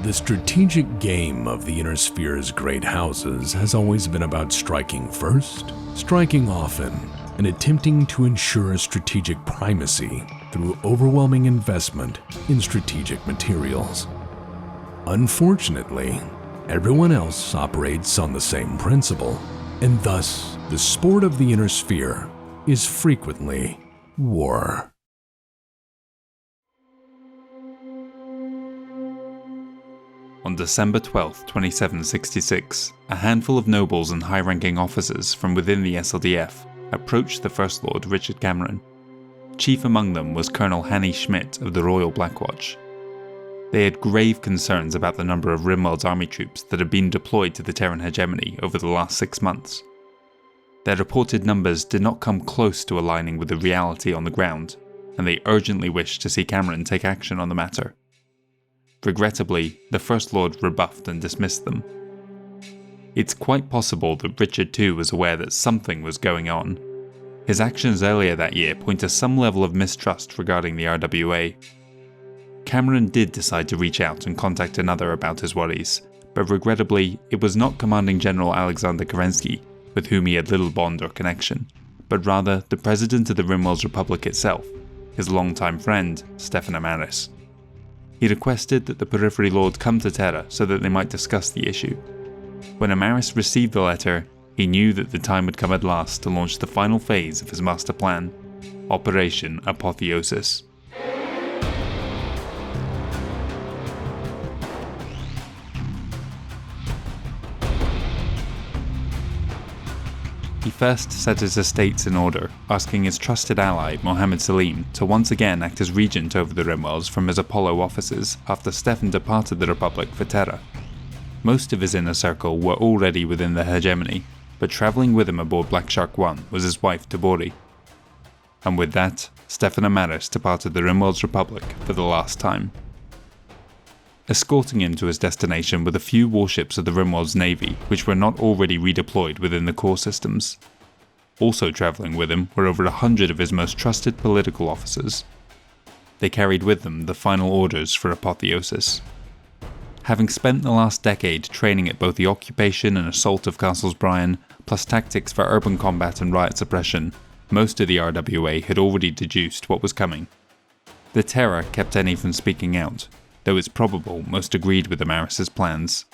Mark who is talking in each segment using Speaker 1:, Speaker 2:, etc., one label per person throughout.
Speaker 1: The strategic game of the Inner Sphere's great houses has always been about striking first, striking often, and attempting to ensure strategic primacy through overwhelming investment in strategic materials. Unfortunately, everyone else operates on the same principle, and thus the sport of the Inner Sphere is frequently war.
Speaker 2: On December 12, 2766, a handful of nobles and high-ranking officers from within the SLDF approached the First Lord Richard Cameron. Chief among them was Colonel Hanny Schmidt of the Royal Black Watch. They had grave concerns about the number of Rimworld's army troops that had been deployed to the Terran hegemony over the last 6 months. Their reported numbers did not come close to aligning with the reality on the ground, and they urgently wished to see Cameron take action on the matter. Regrettably, the First Lord rebuffed and dismissed them. It's quite possible that Richard too was aware that something was going on. His actions earlier that year point to some level of mistrust regarding the RWA. Cameron did decide to reach out and contact another about his worries, but regrettably it was not Commanding General Alexander Kerensky, with whom he had little bond or connection, but rather the President of the Rimworld's Republic itself, his longtime friend, Stefan Amaris. He requested that the Periphery Lord come to Terra so that they might discuss the issue. When Amaris received the letter, he knew that the time had come at last to launch the final phase of his master plan, Operation APOTHEOSIS. He first set his estates in order, asking his trusted ally, Mohammed Selim, to once again act as regent over the Rimworlds from his Apollo offices after Stefan departed the Republic for Terra. Most of his inner circle were already within the hegemony, but travelling with him aboard Black Shark 1 was his wife Tabori. And with that, Stefan Amaris departed the Rimworld's Republic for the last time. Escorting him to his destination were the few warships of the Rimworld's navy which were not already redeployed within the core systems. Also travelling with him were over 100 of his most trusted political officers. They carried with them the final orders for Apotheosis. Having spent the last decade training at both the occupation and assault of Castles Bryan, plus tactics for urban combat and riot suppression, most of the RWA had already deduced what was coming. The Terra kept any from speaking out, though it's probable most agreed with Amaris' plans.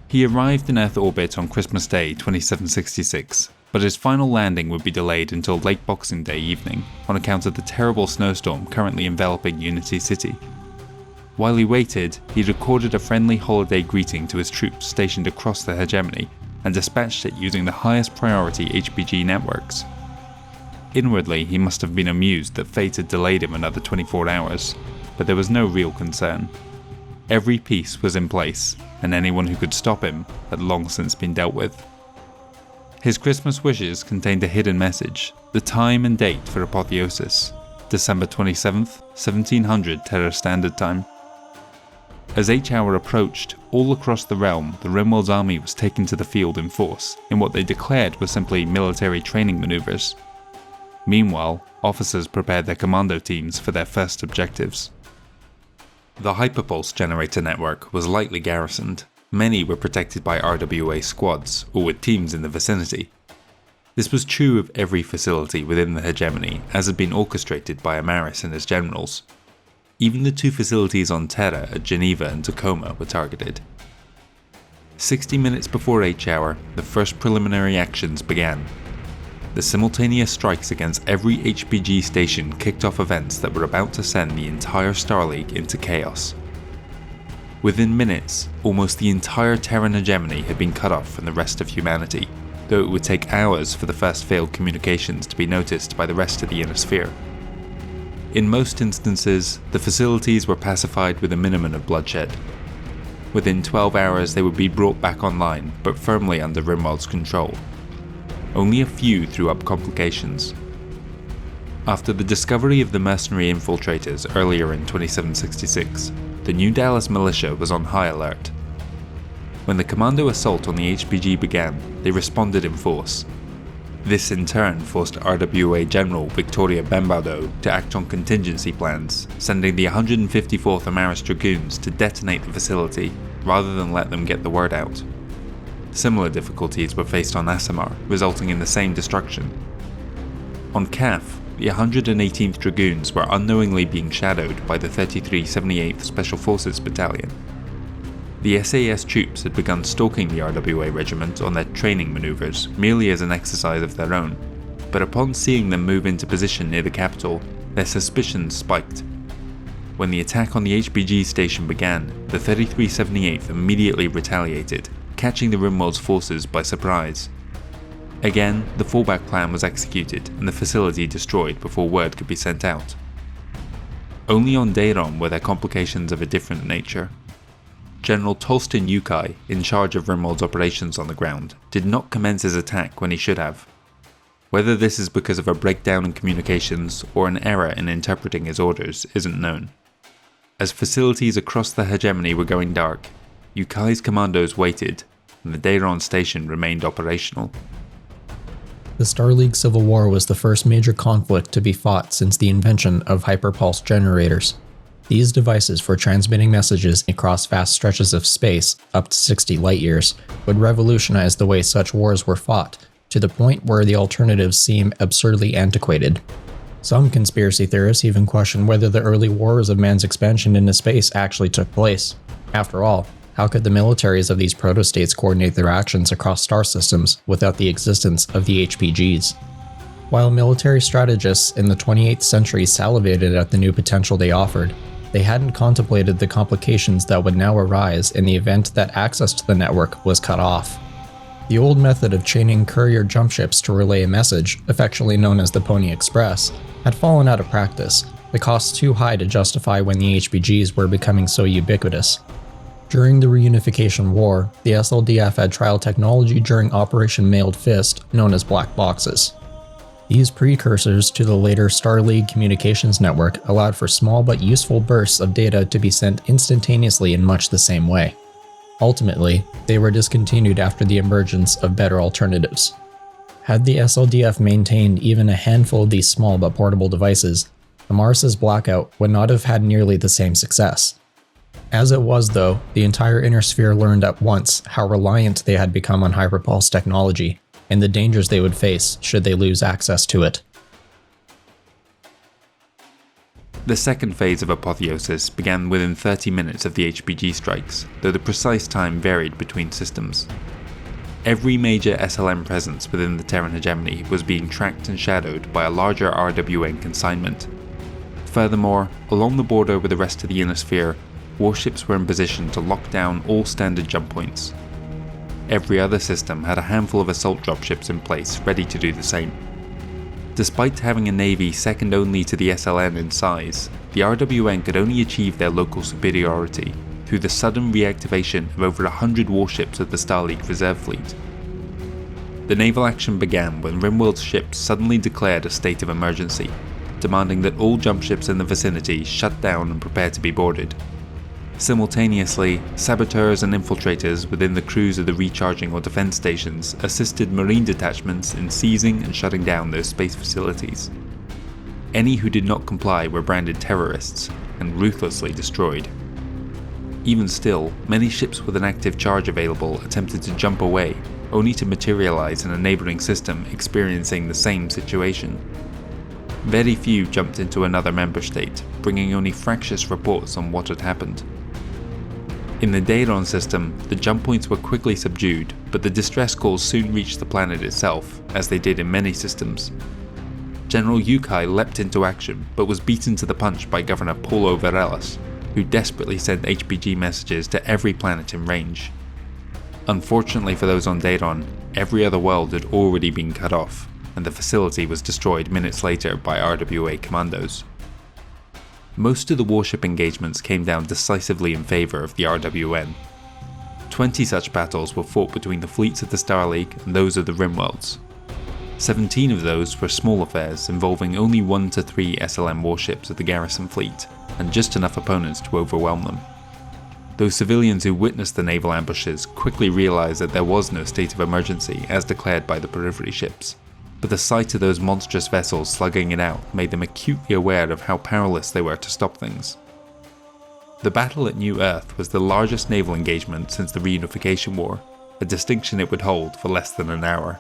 Speaker 2: He arrived in Earth orbit on Christmas Day 2766, but his final landing would be delayed until late Boxing Day evening on account of the terrible snowstorm currently enveloping Unity City. While he waited, he recorded a friendly holiday greeting to his troops stationed across the hegemony and dispatched it using the highest priority HPG networks. Inwardly, he must have been amused that fate had delayed him another 24 hours, but there was no real concern. Every piece was in place, and anyone who could stop him had long since been dealt with. His Christmas wishes contained a hidden message, the time and date for Apotheosis, December 27th, 1700 Terra Standard Time. As H-hour approached, all across the realm, the Rimworld's army was taken to the field in force, in what they declared were simply military training maneuvers. Meanwhile, officers prepared their commando teams for their first objectives. The Hyperpulse generator network was lightly garrisoned. Many were protected by RWA squads, or with teams in the vicinity. This was true of every facility within the hegemony, as had been orchestrated by Amaris and his generals. Even the 2 facilities on Terra at Geneva and Tacoma were targeted. 60 minutes before H-hour, the first preliminary actions began. The simultaneous strikes against every HPG station kicked off events that were about to send the entire Star League into chaos. Within minutes, almost the entire Terran hegemony had been cut off from the rest of humanity, though it would take hours for the first failed communications to be noticed by the rest of the Inner Sphere. In most instances, the facilities were pacified with a minimum of bloodshed. Within 12 hours they would be brought back online, but firmly under Rimworld's control. Only a few threw up complications. After the discovery of the mercenary infiltrators earlier in 2766, the New Dallas militia was on high alert. When the commando assault on the HPG began, they responded in force. This in turn forced RWA General Victoria Bembardo to act on contingency plans, sending the 154th Amaris Dragoons to detonate the facility rather than let them get the word out. Similar difficulties were faced on Asimar, resulting in the same destruction. On Kaf, the 118th Dragoons were unknowingly being shadowed by the 3378th Special Forces Battalion. The SAS troops had begun stalking the RWA regiment on their training maneuvers merely as an exercise of their own, but upon seeing them move into position near the capital, their suspicions spiked. When the attack on the HPG station began, the 3378th immediately retaliated, catching the Rimworld's forces by surprise. Again, the fallback plan was executed and the facility destroyed before word could be sent out. Only on Davion were there complications of a different nature. General Tolston Yukai, in charge of Rimworld's operations on the ground, did not commence his attack when he should have. Whether this is because of a breakdown in communications or an error in interpreting his orders isn't known. As facilities across the hegemony were going dark, Yukai's commandos waited, and the Davion station remained operational.
Speaker 3: The Star League Civil War was the first major conflict to be fought since the invention of hyperpulse generators. These devices for transmitting messages across vast stretches of space, up to 60 light-years, would revolutionize the way such wars were fought, to the point where the alternatives seem absurdly antiquated. Some conspiracy theorists even question whether the early wars of man's expansion into space actually took place. After all, how could the militaries of these proto-states coordinate their actions across star systems without the existence of the HPGs? While military strategists in the 28th century salivated at the new potential they offered, they hadn't contemplated the complications that would now arise in the event that access to the network was cut off. The old method of chaining courier jump ships to relay a message, affectionately known as the Pony Express, had fallen out of practice, the costs too high to justify when the HPGs were becoming so ubiquitous. During the Reunification War, the SLDF had trial technology during Operation Mailed Fist, known as Black Boxes. These precursors to the later Star League communications network allowed for small but useful bursts of data to be sent instantaneously in much the same way. Ultimately, they were discontinued after the emergence of better alternatives. Had the SLDF maintained even a handful of these small but portable devices, Amaris's blackout would not have had nearly the same success. As it was though, the entire Inner Sphere learned at once how reliant they had become on hyperpulse technology, and the dangers they would face should they lose access to it.
Speaker 2: The second phase of Apotheosis began within 30 minutes of the HPG strikes, though the precise time varied between systems. Every major SLM presence within the Terran hegemony was being tracked and shadowed by a larger RWN consignment. Furthermore, along the border with the rest of the Inner Sphere, warships were in position to lock down all standard jump points. Every other system had a handful of assault dropships in place, ready to do the same. Despite having a navy second only to the SLN in size, the RWN could only achieve their local superiority through the sudden reactivation of over 100 warships of the Star League Reserve Fleet. The naval action began when Rimworld's ships suddenly declared a state of emergency, demanding that all jump ships in the vicinity shut down and prepare to be boarded. Simultaneously, saboteurs and infiltrators within the crews of the recharging or defense stations assisted marine detachments in seizing and shutting down those space facilities. Any who did not comply were branded terrorists and ruthlessly destroyed. Even still, many ships with an active charge available attempted to jump away, only to materialize in a neighboring system experiencing the same situation. Very few jumped into another member state, bringing only fractious reports on what had happened. In the Davion system, the jump points were quickly subdued, but the distress calls soon reached the planet itself, as they did in many systems. General Yukai leapt into action, but was beaten to the punch by Governor Paulo Varelas, who desperately sent HPG messages to every planet in range. Unfortunately for those on Davion, every other world had already been cut off, and the facility was destroyed minutes later by RWA commandos. Most of the warship engagements came down decisively in favour of the RWN. 20 such battles were fought between the fleets of the Star League and those of the Rimworlds. 17 of those were small affairs involving only 1 to 3 SLM warships of the garrison fleet, and just enough opponents to overwhelm them. Those civilians who witnessed the naval ambushes quickly realised that there was no state of emergency as declared by the Periphery ships. but the sight of those monstrous vessels slugging it out made them acutely aware of how powerless they were to stop things. The battle at New Earth was the largest naval engagement since the Reunification War, a distinction it would hold for less than an hour.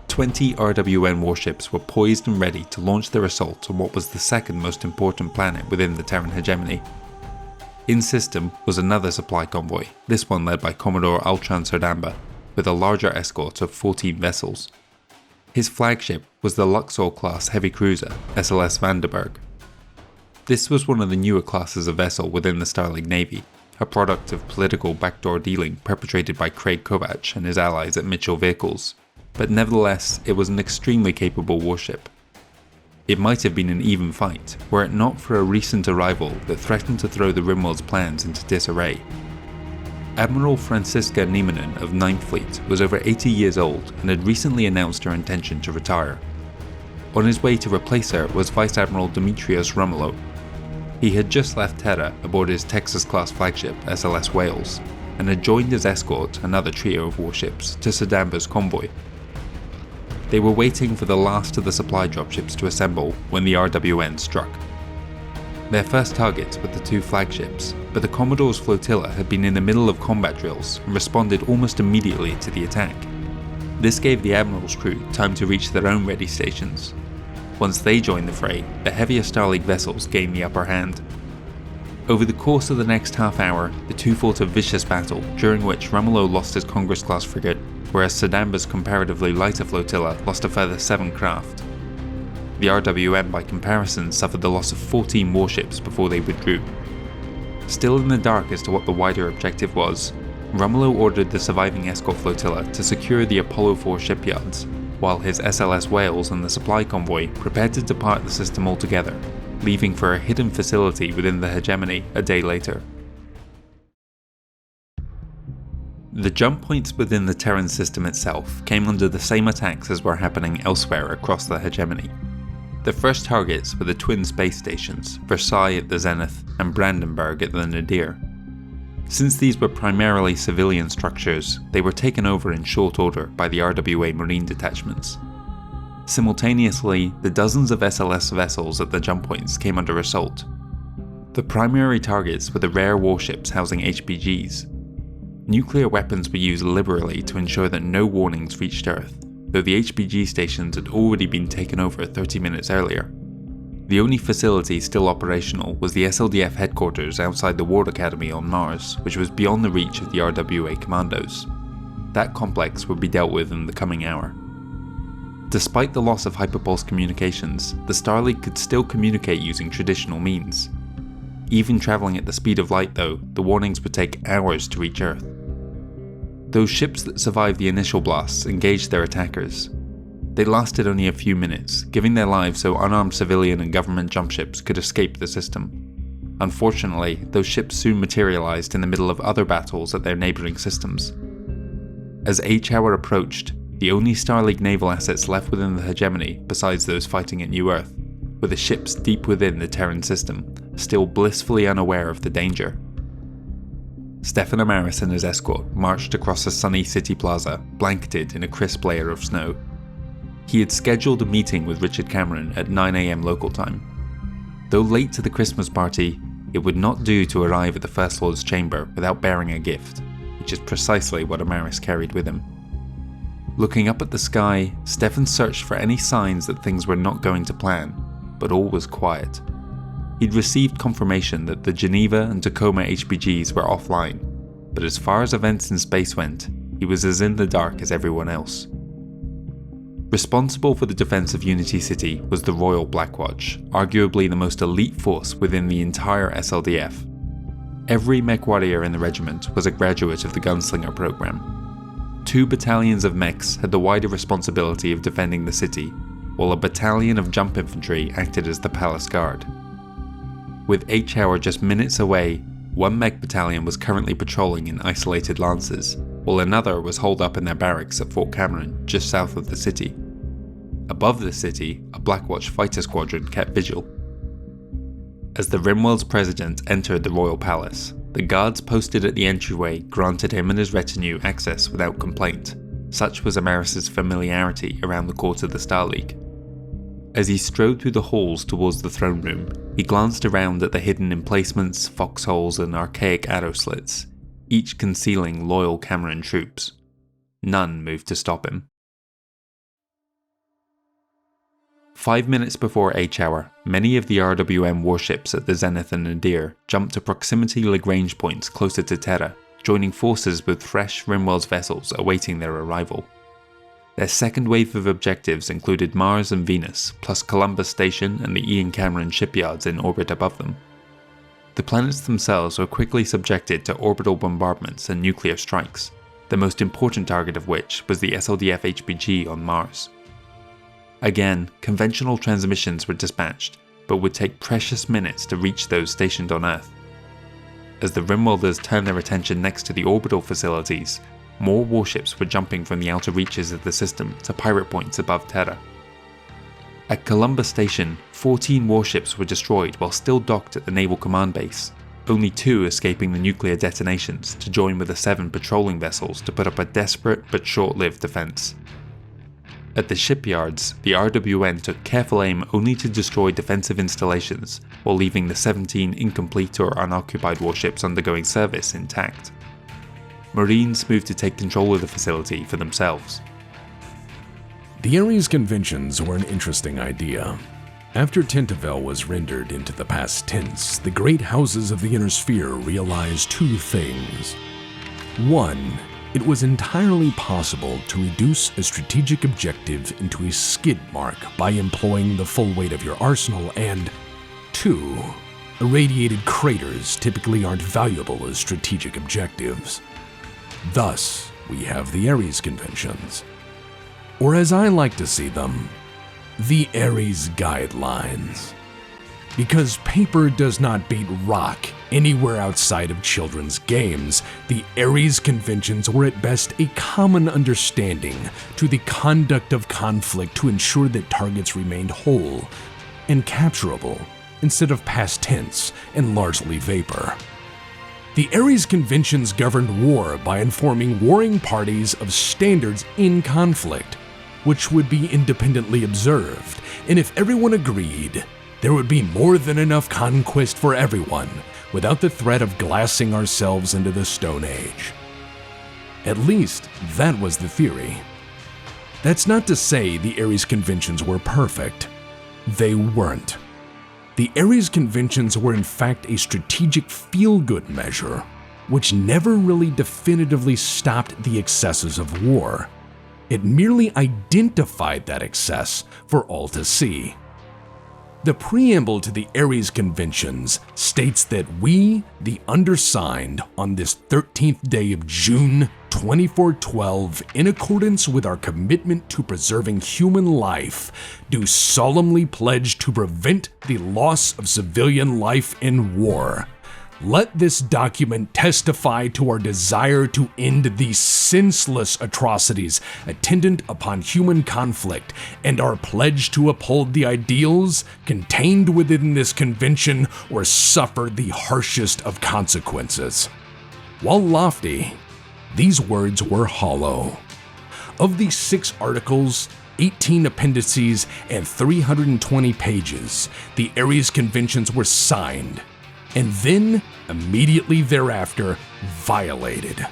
Speaker 2: 20 RWN warships were poised and ready to launch their assault on what was the second most important planet within the Terran hegemony. In system was another supply convoy, this one led by Commodore Altran Serdamba, with a larger escort of 14 vessels. His flagship was the Luxor-class heavy cruiser, SLS Vandenberg. This was one of the newer classes of vessel within the Starleague Navy, a product of political backdoor dealing perpetrated by Craig Kovacs and his allies at Mitchell Vehicles, but nevertheless it was an extremely capable warship. It might have been an even fight, were it not for a recent arrival that threatened to throw the Rimworld's plans into disarray. Admiral Franziska Niemanen of 9th Fleet was over 80 years old and had recently announced her intention to retire. On his way to replace her was Vice Admiral Dimitrios Romulo. He had just left Terra aboard his Texas-class flagship SLS Wales, and had joined as escort another trio of warships to Serdamba's convoy. They were waiting for the last of the supply dropships to assemble when the RWN struck. Their first targets were the two flagships, but the Commodore's flotilla had been in the middle of combat drills and responded almost immediately to the attack. This gave the Admiral's crew time to reach their own ready stations. Once they joined the fray, the heavier Starleague vessels gained the upper hand. Over the course of the next half hour, the two fought a vicious battle, during which Romulo lost his Congress-class frigate, whereas Serdamba's comparatively lighter flotilla lost a further 7 craft. The RWN by comparison suffered the loss of 14 warships before they withdrew. Still in the dark as to what the wider objective was, Romulo ordered the surviving escort flotilla to secure the Apollo 4 shipyards, while his SLS Wales and the supply convoy prepared to depart the system altogether, leaving for a hidden facility within the hegemony a day later. The jump points within the Terran system itself came under the same attacks as were happening elsewhere across the hegemony. The first targets were the twin space stations, Versailles at the zenith and Brandenburg at the nadir. Since these were primarily civilian structures, they were taken over in short order by the RWA Marine detachments. Simultaneously, the dozens of SLS vessels at the jump points came under assault. The primary targets were the rare warships housing HPGs. Nuclear weapons were used liberally to ensure that no warnings reached Earth, though the HPG stations had already been taken over 30 minutes earlier. The only facility still operational was the SLDF headquarters outside the War Academy on Mars, which was beyond the reach of the RWA commandos. That complex would be dealt with in the coming hour. Despite the loss of hyperpulse communications, the Starleague could still communicate using traditional means. Even travelling at the speed of light though, the warnings would take hours to reach Earth. Those ships that survived the initial blasts engaged their attackers. They lasted only a few minutes, giving their lives so unarmed civilian and government jump ships could escape the system. Unfortunately, those ships soon materialized in the middle of other battles at their neighboring systems. As H-hour approached, the only Starleague naval assets left within the hegemony besides those fighting at New Earth were the ships deep within the Terran system, still blissfully unaware of the danger. Stefan Amaris and his escort marched across a sunny city plaza, blanketed in a crisp layer of snow. He had scheduled a meeting with Richard Cameron at 9 AM local time. Though late to the Christmas party, it would not do to arrive at the First Lord's chamber without bearing a gift, which is precisely what Amaris carried with him. Looking up at the sky, Stefan searched for any signs that things were not going to plan, but all was quiet. He'd received confirmation that the Geneva and Tacoma HPGs were offline, but as far as events in space went, he was as in the dark as everyone else. Responsible for the defense of Unity City was the Royal Blackwatch, arguably the most elite force within the entire SLDF. Every MechWarrior in the regiment was a graduate of the Gunslinger program. 2 battalions of mechs had the wider responsibility of defending the city, while a battalion of jump infantry acted as the Palace Guard. With H-hour just minutes away, 1 mech battalion was currently patrolling in isolated lances, while another was holed up in their barracks at Fort Cameron, just south of the city. Above the city, a Blackwatch fighter squadron kept vigil. As the Rimworld's president entered the royal palace, the guards posted at the entryway granted him and his retinue access without complaint, Such was Amaris' familiarity around the court of the Star League. As he strode through the halls towards the throne room, he glanced around at the hidden emplacements, foxholes, and archaic arrow slits, each concealing loyal Cameron troops. None moved to stop him. 5 minutes before H-hour, many of the RWM warships at the Zenith and Nadir jumped to proximity Lagrange points closer to Terra, joining forces with fresh Rimworld's vessels awaiting their arrival. Their second wave of objectives included Mars and Venus, plus Columbus Station and the Ian Cameron shipyards in orbit above them. The planets themselves were quickly subjected to orbital bombardments and nuclear strikes, the most important target of which was the SLDF HPG on Mars. Again, conventional transmissions were dispatched, but would take precious minutes to reach those stationed on Earth. As the Rimworlders turned their attention next to the orbital facilities, more warships were jumping from the outer reaches of the system to pirate points above Terra. At Columbus Station, 14 warships were destroyed while still docked at the Naval Command Base, only 2 escaping the nuclear detonations to join with the 7 patrolling vessels to put up a desperate but short-lived defense. At the shipyards, the RWN took careful aim only to destroy defensive installations, while leaving the 17 incomplete or unoccupied warships undergoing service intact. Marines moved to take control of the facility for themselves.
Speaker 1: The Ares Conventions were an interesting idea. After Tentavel was rendered into the past tense, the great houses of the Inner Sphere realized 2 things. 1. It was entirely possible to reduce a strategic objective into a skid mark by employing the full weight of your arsenal, and 2. Irradiated craters typically aren't valuable as strategic objectives. Thus, we have the Ares Conventions. Or as I like to see them, the Ares Guidelines. Because paper does not beat rock anywhere outside of children's games, the Ares Conventions were at best a common understanding to the conduct of conflict to ensure that targets remained whole and capturable instead of past tense and largely vapor. The Ares Conventions governed war by informing warring parties of standards in conflict, which would be independently observed, and if everyone agreed, there would be more than enough conquest for everyone, without the threat of glassing ourselves into the Stone Age. At least, that was the theory. That's not to say the Ares Conventions were perfect. They weren't. The Ares Conventions were in fact a strategic feel-good measure, which never really definitively stopped the excesses of war. It merely identified that excess for all to see. The preamble to the Ares Conventions states that we, the undersigned, on this 13th day of June 2412, in accordance with our commitment to preserving human life, do solemnly pledge to prevent the loss of civilian life in war. Let this document testify to our desire to end these senseless atrocities attendant upon human conflict, and our pledge to uphold the ideals contained within this convention or suffer the harshest of consequences. While lofty, these words were hollow. Of these 6 articles, 18 appendices, and 320 pages, the Ares Conventions were signed, and then, immediately thereafter, violated.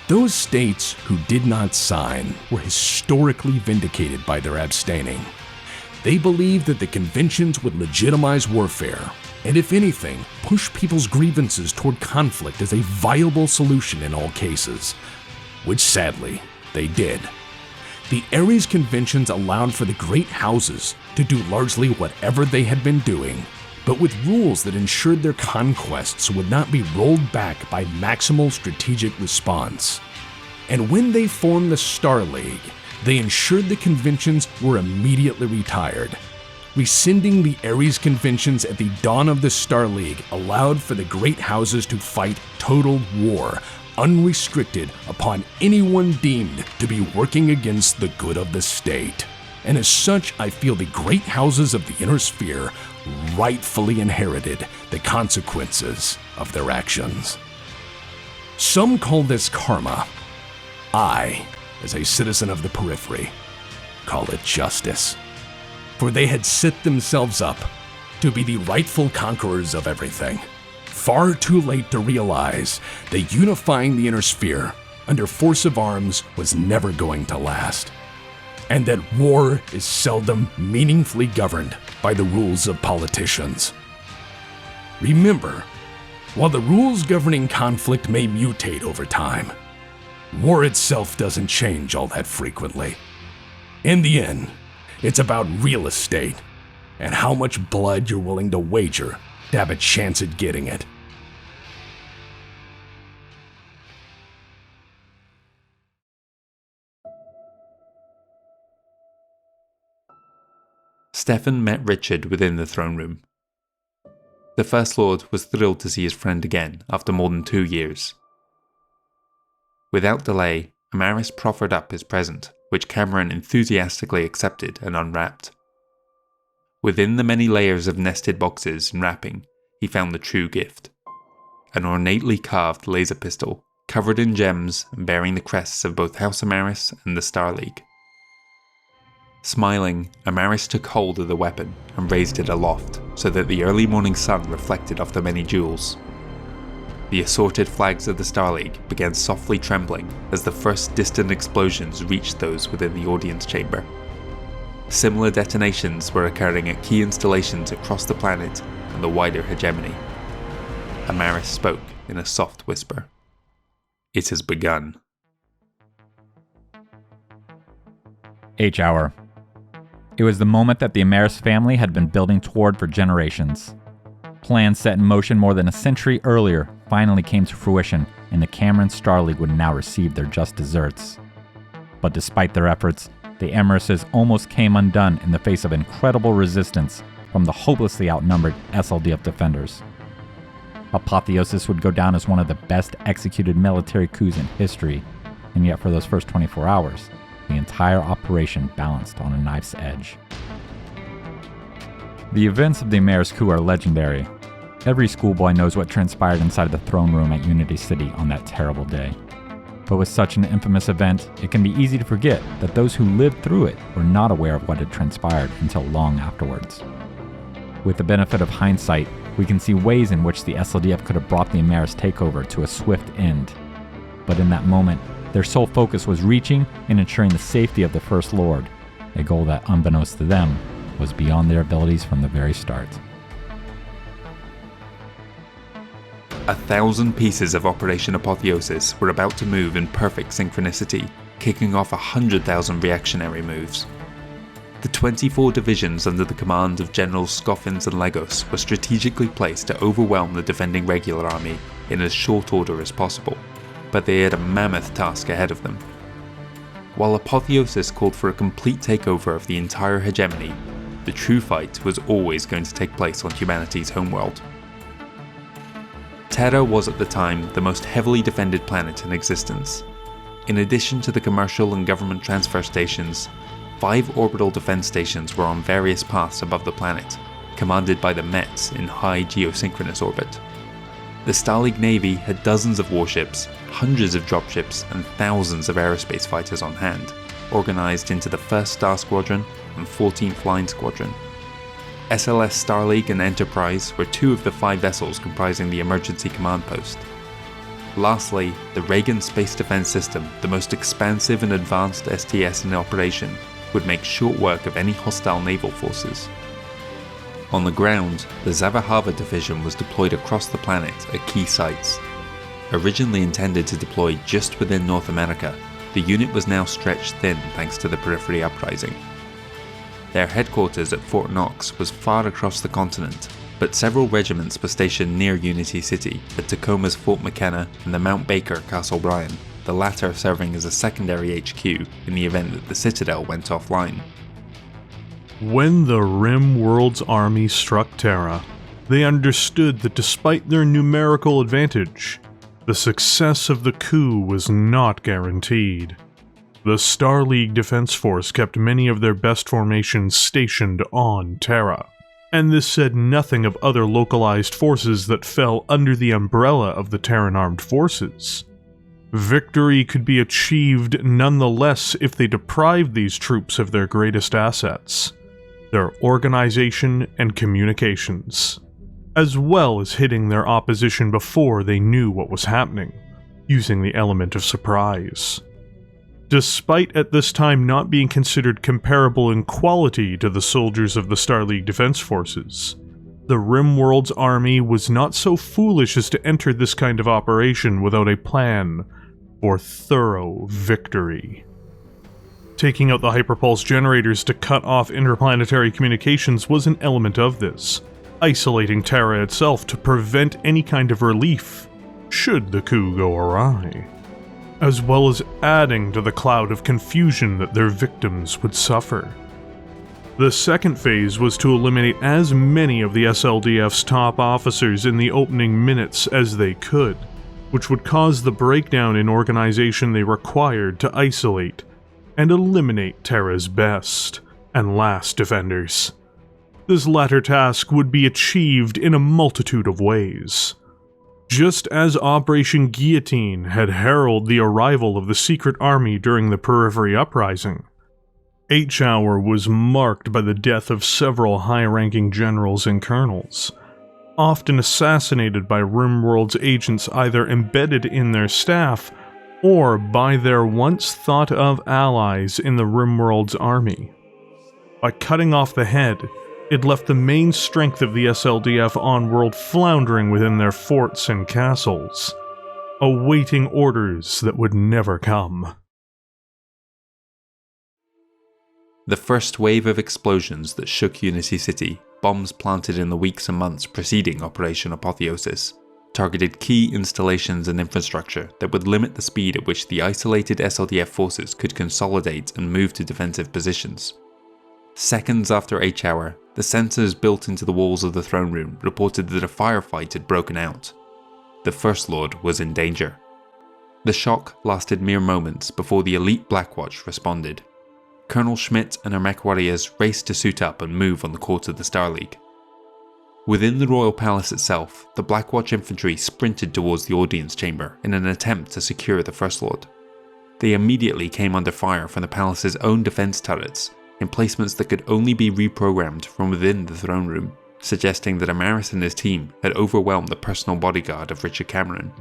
Speaker 1: Those states who did not sign were historically vindicated by their abstaining. They believed that the conventions would legitimize warfare, and if anything, push people's grievances toward conflict as a viable solution in all cases, which sadly, they did. The Ares Conventions allowed for the great houses to do largely whatever they had been doing, but with rules that ensured their conquests would not be rolled back by maximal strategic response. And when they formed the Star League, they ensured the conventions were immediately retired. Rescinding the Ares Conventions at the dawn of the Star League allowed for the great houses to fight total war, unrestricted upon anyone deemed to be working against the good of the state. And as such, I feel the great houses of the Inner Sphere rightfully inherited the consequences of their actions. Some call this karma. I as a citizen of the Periphery. Call it justice. For they had set themselves up to be the rightful conquerors of everything, far too late to realize that unifying the inner sphere under force of arms was never going to last, and that war is seldom meaningfully governed by the rules of politicians. Remember, while the rules governing conflict may mutate over time, war itself doesn't change all that frequently. In the end, it's about real estate and how much blood you're willing to wager to have a chance at getting it.
Speaker 2: Stefan met Richard within the throne room. The First Lord was thrilled to see his friend again after more than 2 years. Without delay, Amaris proffered up his present, which Cameron enthusiastically accepted and unwrapped. Within the many layers of nested boxes and wrapping, he found the true gift. An ornately carved laser pistol, covered in gems and bearing the crests of both House Amaris and the Star League. Smiling, Amaris took hold of the weapon and raised it aloft so that the early morning sun reflected off the many jewels. The assorted flags of the Star League began softly trembling as the first distant explosions reached those within the audience chamber. Similar detonations were occurring at key installations across the planet and the wider hegemony. Amaris spoke in a soft whisper. "It has begun."
Speaker 4: H-hour. It was the moment that the Amaris family had been building toward for generations. Plans set in motion more than a century earlier finally came to fruition, and the Cameron Star League would now receive their just desserts. But despite their efforts, the Amarises almost came undone in the face of incredible resistance from the hopelessly outnumbered SLDF defenders. APOTHEOSIS would go down as one of the best executed military coups in history, and yet for those first 24 hours, the entire operation balanced on a knife's edge. The events of the Amaris coup are legendary. Every schoolboy knows what transpired inside the throne room at Unity City on that terrible day. But with such an infamous event, it can be easy to forget that those who lived through it were not aware of what had transpired until long afterwards. With the benefit of hindsight, we can see ways in which the SLDF could have brought the Amaris takeover to a swift end. But in that moment, their sole focus was reaching and ensuring the safety of the First Lord, a goal that, unbeknownst to them, was beyond their abilities from the very start.
Speaker 2: 1,000 pieces of Operation Apotheosis were about to move in perfect synchronicity, kicking off 100,000 reactionary moves. The 24 divisions under the command of Generals Scoffins and Legos were strategically placed to overwhelm the defending regular army in as short order as possible, but they had a mammoth task ahead of them. While Apotheosis called for a complete takeover of the entire hegemony, the true fight was always going to take place on humanity's homeworld. Terra was at the time the most heavily defended planet in existence. In addition to the commercial and government transfer stations, 5 orbital defense stations were on various paths above the planet, commanded by the Mets in high geosynchronous orbit. The Star League Navy had dozens of warships, hundreds of dropships, and thousands of aerospace fighters on hand, organized into the 1st Star Squadron and 14th Line Squadron. SLS Star League and Enterprise were 2 of the 5 vessels comprising the emergency command post. Lastly, the Reagan Space Defense System, the most expansive and advanced STS in operation, would make short work of any hostile naval forces. On the ground, the Zavahava Division was deployed across the planet at key sites. Originally intended to deploy just within North America, the unit was now stretched thin thanks to the Periphery uprising. Their headquarters at Fort Knox was far across the continent, but several regiments were stationed near Unity City at Tacoma's Fort McKenna and the Mount Baker Castle Bryan, the latter serving as a secondary HQ in the event that the Citadel went offline.
Speaker 5: When the Rim World's army struck Terra, they understood that despite their numerical advantage, the success of the coup was not guaranteed. The Star League Defense Force kept many of their best formations stationed on Terra, and this said nothing of other localized forces that fell under the umbrella of the Terran armed forces. Victory could be achieved nonetheless if they deprived these troops of their greatest assets, their organization and communications, as well as hitting their opposition before they knew what was happening, using the element of surprise. Despite at this time not being considered comparable in quality to the soldiers of the Star League Defense Forces, the Rimworld's army was not so foolish as to enter this kind of operation without a plan for thorough victory. Taking out the hyperpulse generators to cut off interplanetary communications was an element of this, isolating Terra itself to prevent any kind of relief should the coup go awry, as well as adding to the cloud of confusion that their victims would suffer. The second phase was to eliminate as many of the SLDF's top officers in the opening minutes as they could, which would cause the breakdown in organization they required to isolate and eliminate Terra's best and last defenders. This latter task would be achieved in a multitude of ways. Just as Operation Guillotine had heralded the arrival of the secret army during the Periphery uprising, H-Hour was marked by the death of several high-ranking generals and colonels, often assassinated by Rimworld's agents either embedded in their staff or by their once-thought-of allies in the Rimworld's army. By cutting off the head, it left the main strength of the SLDF on-world floundering within their forts and castles, awaiting orders that would never come.
Speaker 2: The first wave of explosions that shook Unity City, bombs planted in the weeks and months preceding Operation Apotheosis, targeted key installations and infrastructure that would limit the speed at which the isolated SLDF forces could consolidate and move to defensive positions. Seconds after H-Hour, the sensors built into the walls of the throne room reported that a firefight had broken out. The First Lord was in danger. The shock lasted mere moments before the elite Blackwatch responded. Colonel Schmidt and her MechWarriors raced to suit up and move on the court of the Star League. Within the Royal Palace itself, the Blackwatch infantry sprinted towards the audience chamber in an attempt to secure the First Lord. They immediately came under fire from the palace's own defense turrets, emplacements that could only be reprogrammed from within the throne room, suggesting that Amaris and his team had overwhelmed the personal bodyguard of Richard Cameron.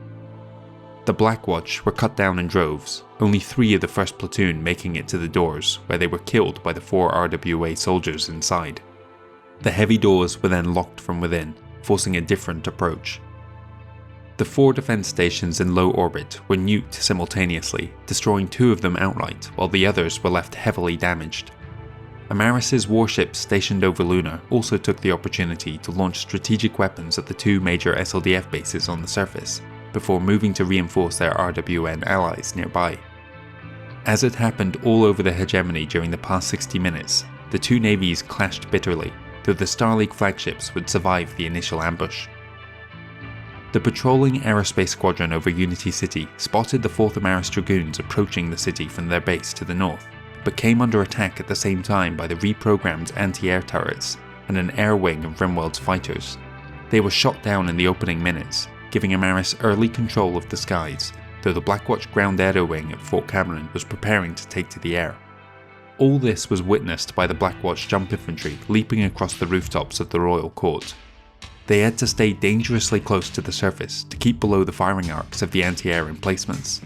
Speaker 2: The Blackwatch were cut down in droves, only 3 of the first platoon making it to the doors, where they were killed by the 4 RWA soldiers inside. The heavy doors were then locked from within, forcing a different approach. The 4 defense stations in low orbit were nuked simultaneously, destroying 2 of them outright, while the others were left heavily damaged. Amaris' warships stationed over Luna also took the opportunity to launch strategic weapons at the 2 major SLDF bases on the surface, before moving to reinforce their RWN allies nearby. As had happened all over the hegemony during the past 60 minutes, the 2 navies clashed bitterly, though the Star League flagships would survive the initial ambush. The patrolling aerospace squadron over Unity City spotted the 4th Amaris Dragoons approaching the city from their base to the north, but came under attack at the same time by the reprogrammed anti-air turrets and an air wing of Rimworld's fighters. They were shot down in the opening minutes, giving Amaris early control of the skies, though the Blackwatch ground aero wing at Fort Cameron was preparing to take to the air. All this was witnessed by the Blackwatch jump infantry leaping across the rooftops of the Royal Court. They had to stay dangerously close to the surface to keep below the firing arcs of the anti-air emplacements.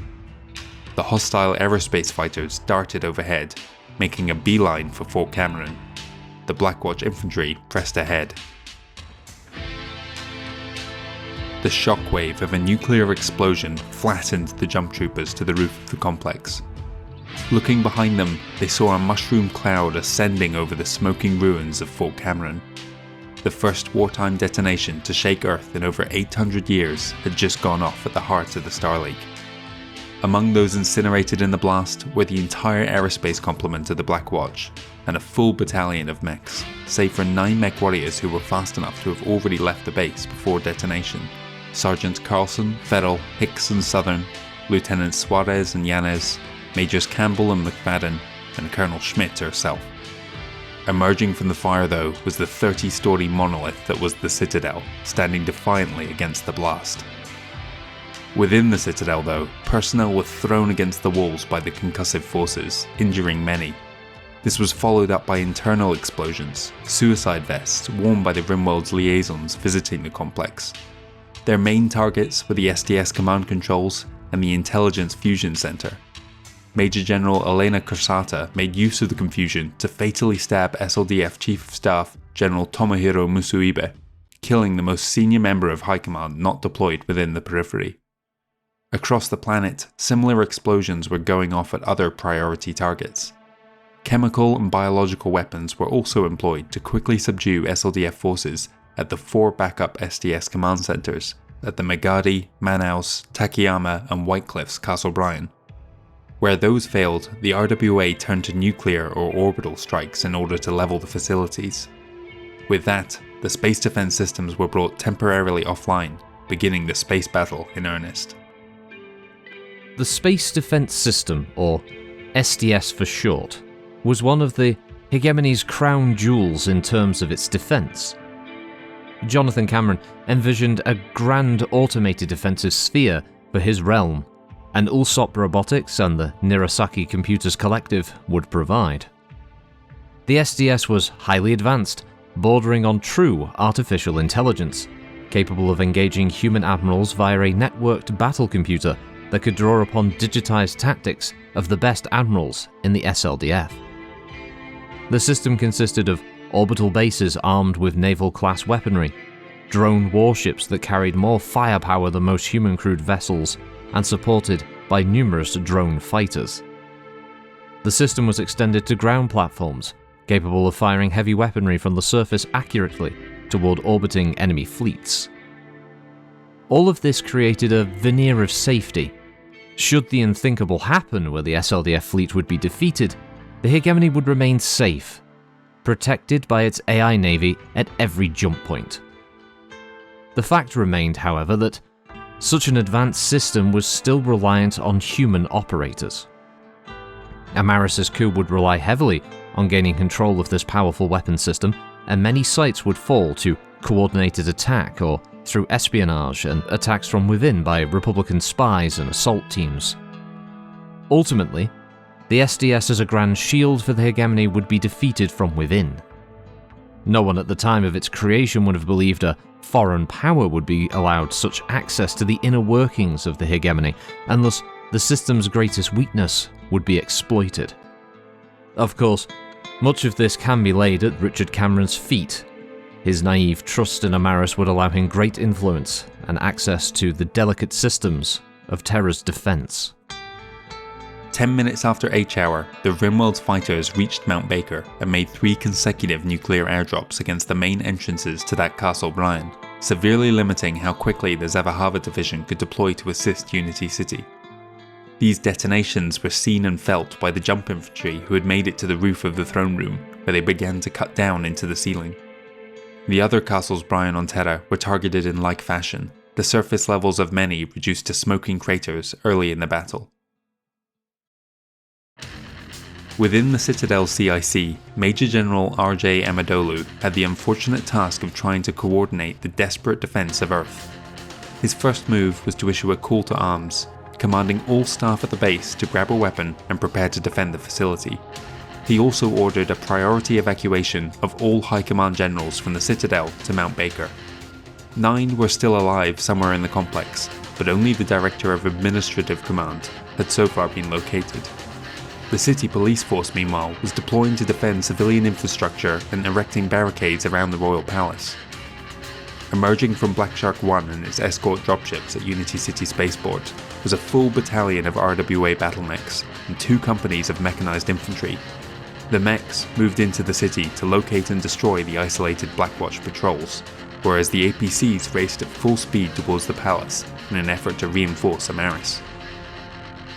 Speaker 2: The hostile aerospace fighters darted overhead, making a beeline for Fort Cameron. The Blackwatch infantry pressed ahead. The shockwave of a nuclear explosion flattened the jump troopers to the roof of the complex. Looking behind them, they saw a mushroom cloud ascending over the smoking ruins of Fort Cameron. The first wartime detonation to shake Earth in over 800 years had just gone off at the heart of the Star League. Among those incinerated in the blast were the entire aerospace complement of the Blackwatch, and a full battalion of mechs, save for 9 MechWarriors who were fast enough to have already left the base before detonation. Sergeants Carlson, Fettel, Hicks and Southern, Lieutenants Suarez and Yanez, Majors Campbell and McFadden, and Colonel Schmidt herself. Emerging from the fire though was the 30-story monolith that was the Citadel, standing defiantly against the blast. Within the Citadel though, personnel were thrown against the walls by the concussive forces, injuring many. This was followed up by internal explosions, suicide vests worn by the RimWorld's liaisons visiting the complex. Their main targets were the SDS command controls and the Intelligence Fusion Center. Major General Elena Kursata made use of the confusion to fatally stab SLDF Chief of Staff General Tomohiro Musuibe, killing the most senior member of High Command not deployed within the Periphery. Across the planet, similar explosions were going off at other priority targets. Chemical and biological weapons were also employed to quickly subdue SLDF forces at the 4 backup SDS command centers at the Megadi, Manaus, Takayama and Whitecliffs Castle Bryan. Where those failed, the RWA turned to nuclear or orbital strikes in order to level the facilities. With that, the space defense systems were brought temporarily offline, beginning the space battle in earnest.
Speaker 6: The Space Defense System, or SDS for short, was one of the hegemony's crown jewels in terms of its defense. Jonathan Cameron envisioned a grand automated defensive sphere for his realm, and Usurper Robotics and the Nirasaki Computers Collective would provide. The SDS was highly advanced, bordering on true artificial intelligence, capable of engaging human admirals via a networked battle computer that could draw upon digitized tactics of the best admirals in the SLDF. The system consisted of orbital bases armed with naval-class weaponry, drone warships that carried more firepower than most human-crewed vessels, and supported by numerous drone fighters. The system was extended to ground platforms, capable of firing heavy weaponry from the surface accurately toward orbiting enemy fleets. All of this created a veneer of safety. Should the unthinkable happen where the SLDF fleet would be defeated, the hegemony would remain safe, protected by its AI navy at every jump point. The fact remained, however, that such an advanced system was still reliant on human operators. Amaris's coup would rely heavily on gaining control of this powerful weapon system, and many sites would fall to coordinated attack or through espionage and attacks from within by Republican spies and assault teams. Ultimately, the SDS as a grand shield for the hegemony would be defeated from within. No one at the time of its creation would have believed a foreign power would be allowed such access to the inner workings of the hegemony, and thus the system's greatest weakness would be exploited. Of course, much of this can be laid at Richard Cameron's feet. His naive trust in Amaris would allow him great influence and access to the delicate systems of Terra's defense.
Speaker 2: 10 minutes after H-hour, the RimWorld's fighters reached Mount Baker and made 3 consecutive nuclear airdrops against the main entrances to that Castle Bryan, severely limiting how quickly the Zavahava division could deploy to assist Unity City. These detonations were seen and felt by the jump infantry who had made it to the roof of the throne room, where they began to cut down into the ceiling. The other Castles Bryan on Terra were targeted in like fashion, the surface levels of many reduced to smoking craters early in the battle. Within the Citadel CIC, Major General R.J. Amadolu had the unfortunate task of trying to coordinate the desperate defense of Earth. His first move was to issue a call to arms, commanding all staff at the base to grab a weapon and prepare to defend the facility. He also ordered a priority evacuation of all High Command generals from the Citadel to Mount Baker. 9 were still alive somewhere in the complex, but only the Director of Administrative Command had so far been located. The city police force, meanwhile, was deploying to defend civilian infrastructure and erecting barricades around the Royal Palace. Emerging from Black Shark 1 and its escort dropships at Unity City Spaceport was a full battalion of RWA battle mechs and 2 companies of mechanized infantry. The mechs moved into the city to locate and destroy the isolated Blackwatch patrols, whereas the APCs raced at full speed towards the palace in an effort to reinforce Amaris.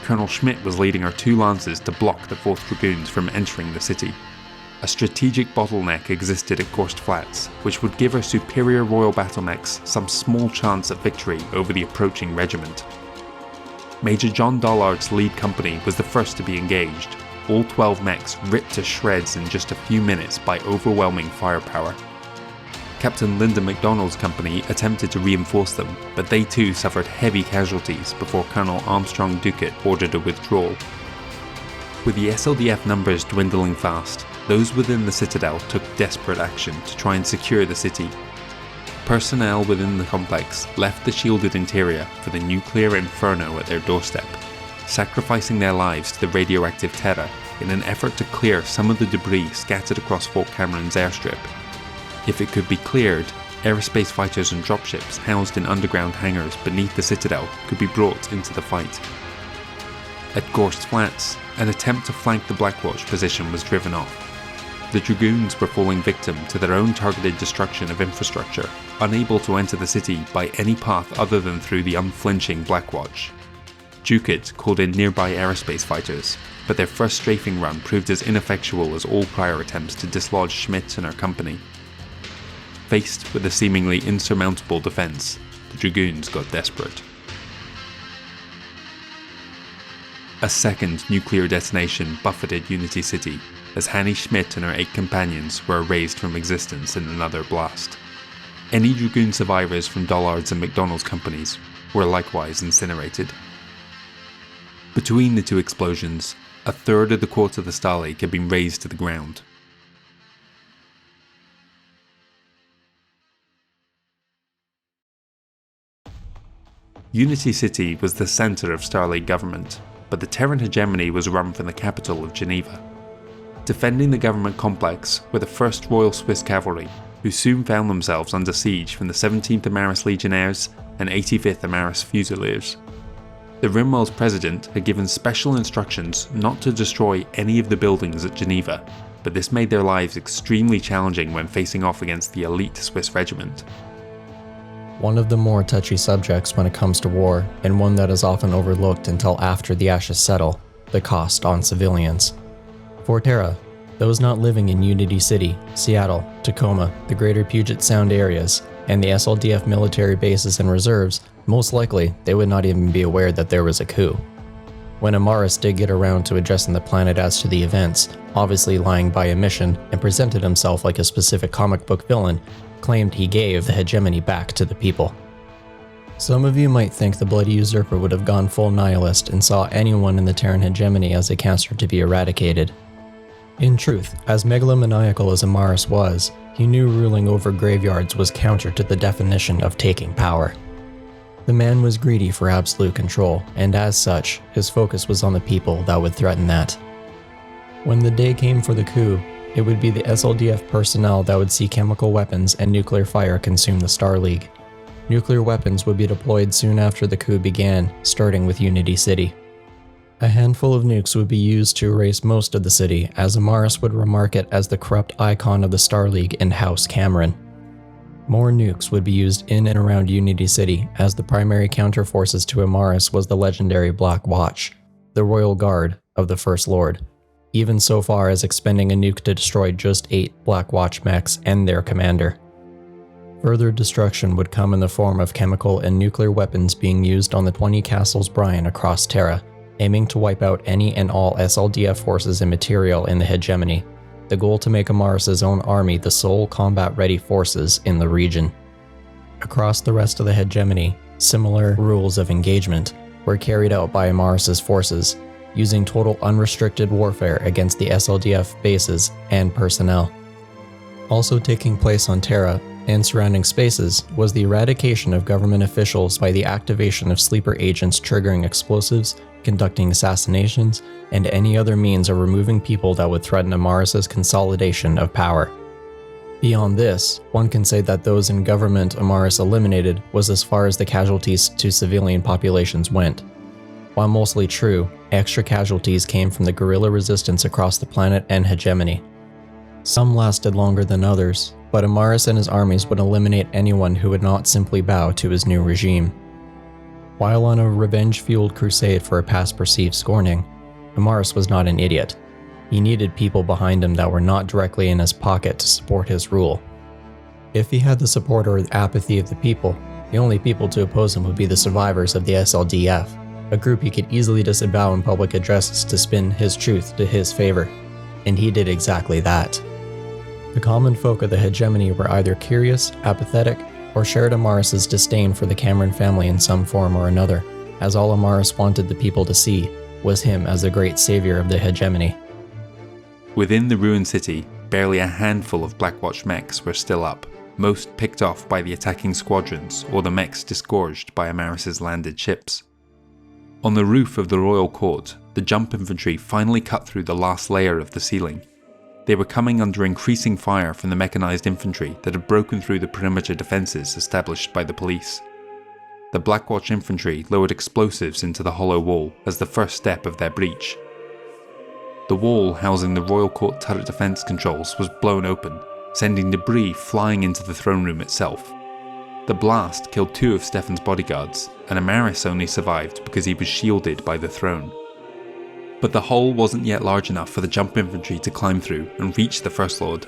Speaker 2: Colonel Schmidt was leading our 2 Lancers to block the 4th Dragoons from entering the city. A strategic bottleneck existed at Gorst Flats, which would give our superior Royal Battle Mechs some small chance of victory over the approaching regiment. Major John Dollard's lead company was the first to be engaged, all 12 mechs ripped to shreds in just a few minutes by overwhelming firepower. Captain Lyndon MacDonald's company attempted to reinforce them, but they too suffered heavy casualties before Colonel Armstrong Ducat ordered a withdrawal. With the SLDF numbers dwindling fast, those within the Citadel took desperate action to try and secure the city. Personnel within the complex left the shielded interior for the nuclear inferno at their doorstep, sacrificing their lives to the radioactive Terra in an effort to clear some of the debris scattered across Fort Cameron's airstrip. If it could be cleared, aerospace fighters and dropships housed in underground hangars beneath the Citadel could be brought into the fight. At Gorst Flats, an attempt to flank the Blackwatch position was driven off. The Dragoons were falling victim to their own targeted destruction of infrastructure, unable to enter the city by any path other than through the unflinching Blackwatch. Ducat called in nearby aerospace fighters, but their first strafing run proved as ineffectual as all prior attempts to dislodge Schmidt and her company. Faced with a seemingly insurmountable defense, the Dragoons got desperate. A second nuclear detonation buffeted Unity City, as Hanny Schmidt and her 8 companions were erased from existence in another blast. Any Dragoon survivors from Dollard's and MacDonald's companies were likewise incinerated. Between the two explosions, a third of the quarter of the Star League had been razed to the ground. Unity City was the centre of Star League government, but the Terran hegemony was run from the capital of Geneva. Defending the government complex were the 1st Royal Swiss Cavalry, who soon found themselves under siege from the 17th Amaris Legionnaires and 85th Amaris Fusiliers. The Rimworld's president had given special instructions not to destroy any of the buildings at Geneva, but this made their lives extremely challenging when facing off against the elite Swiss regiment.
Speaker 3: One of the more touchy subjects when it comes to war, and one that is often overlooked until after the ashes settle, the cost on civilians. For Terra, those not living in Unity City, Seattle, Tacoma, the greater Puget Sound areas, and the SLDF military bases and reserves, most likely they would not even be aware that there was a coup. When Amaris did get around to addressing the planet as to the events, obviously lying by omission and presented himself like a specific comic book villain, claimed he gave the hegemony back to the people. Some of you might think the bloody usurper would have gone full nihilist and saw anyone in the Terran hegemony as a cancer to be eradicated. In truth, as megalomaniacal as Amaris was, he knew ruling over graveyards was counter to the definition of taking power. The man was greedy for absolute control, and as such, his focus was on the people that would threaten that. When the day came for the coup, it would be the SLDF personnel that would see chemical weapons and nuclear fire consume the Star League. Nuclear weapons would be deployed soon after the coup began, starting with Unity City. A handful of nukes would be used to erase most of the city, as Amaris would remark it as the corrupt icon of the Star League in House Cameron. More nukes would be used in and around Unity City, as the primary counterforces to Amaris was the legendary Black Watch, the Royal Guard of the First Lord, even so far as expending a nuke to destroy just 8 Black Watch mechs and their commander. Further destruction would come in the form of chemical and nuclear weapons being used on the 20 castles Bryan across Terra, aiming to wipe out any and all SLDF forces and material in the hegemony, the goal to make Amaris' own army the sole combat-ready forces in the region. Across the rest of the hegemony, similar rules of engagement were carried out by Amaris' forces, using total unrestricted warfare against the SLDF bases and personnel. Also taking place on Terra and surrounding spaces was the eradication of government officials by the activation of sleeper agents triggering explosives, conducting assassinations, and any other means of removing people that would threaten Amaris' consolidation of power. Beyond this, one can say that those in government Amaris eliminated was as far as the casualties to civilian populations went. While mostly true, extra casualties came from the guerrilla resistance across the planet and hegemony. Some lasted longer than others, but Amaris and his armies would eliminate anyone who would not simply bow to his new regime. While on a revenge-fueled crusade for a past perceived scorning, Amaris was not an idiot. He needed people behind him that were not directly in his pocket to support his rule. If he had the support or apathy of the people, the only people to oppose him would be the survivors of the SLDF, a group he could easily disavow in public addresses to spin his truth to his favor. And he did exactly that. The common folk of the hegemony were either curious, apathetic, or shared Amaris' disdain for the Cameron family in some form or another, as all Amaris wanted the people to see was him as the great savior of the hegemony.
Speaker 2: Within the ruined city, barely a handful of Blackwatch mechs were still up, most picked off by the attacking squadrons or the mechs disgorged by Amaris' landed ships. On the roof of the royal court, the jump infantry finally cut through the last layer of the ceiling. They were coming under increasing fire from the mechanized infantry that had broken through the perimeter defenses established by the police. The Blackwatch infantry lowered explosives into the hollow wall as the first step of their breach. The wall housing the royal court turret defense controls was blown open, sending debris flying into the throne room itself. The blast killed 2 of Stefan's bodyguards, and Amaris only survived because he was shielded by the throne. But the hole wasn't yet large enough for the jump infantry to climb through and reach the First Lord.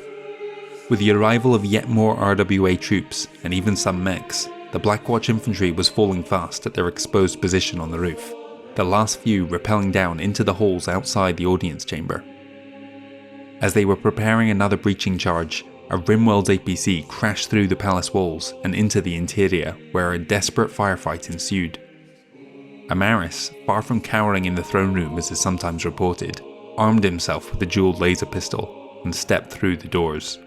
Speaker 2: With the arrival of yet more RWA troops, and even some mechs, the Blackwatch infantry was falling fast at their exposed position on the roof, the last few rappelling down into the halls outside the audience chamber. As they were preparing another breaching charge, a Rimworld's APC crashed through the palace walls and into the interior, where a desperate firefight ensued. Amaris, far from cowering in the throne room as is sometimes reported, armed himself with a jeweled laser pistol and stepped through the doors.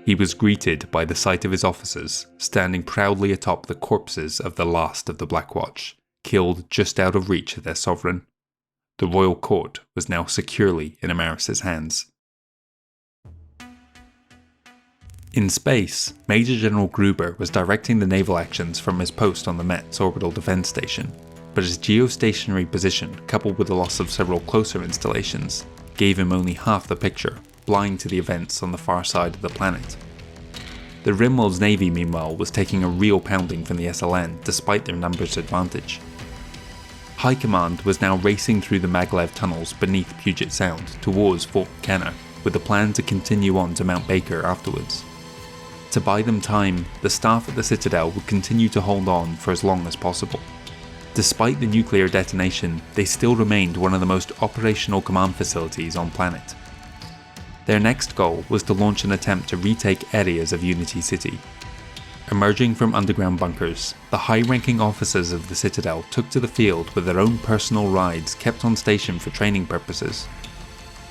Speaker 2: He was greeted by the sight of his officers standing proudly atop the corpses of the last of the Blackwatch, killed just out of reach of their sovereign. The royal court was now securely in Amaris' hands. In space, Major General Gruber was directing the naval actions from his post on the Met's orbital defense station, but his geostationary position, coupled with the loss of several closer installations, gave him only half the picture, blind to the events on the far side of the planet. The Rimworld's navy, meanwhile, was taking a real pounding from the SLN despite their numbers advantage. High Command was now racing through the Maglev tunnels beneath Puget Sound towards Fort McKenna, with the plan to continue on to Mount Baker afterwards. To buy them time, the staff at the Citadel would continue to hold on for as long as possible. Despite the nuclear detonation, they still remained one of the most operational command facilities on planet. Their next goal was to launch an attempt to retake areas of Unity City. Emerging from underground bunkers, the high-ranking officers of the Citadel took to the field with their own personal rides kept on station for training purposes.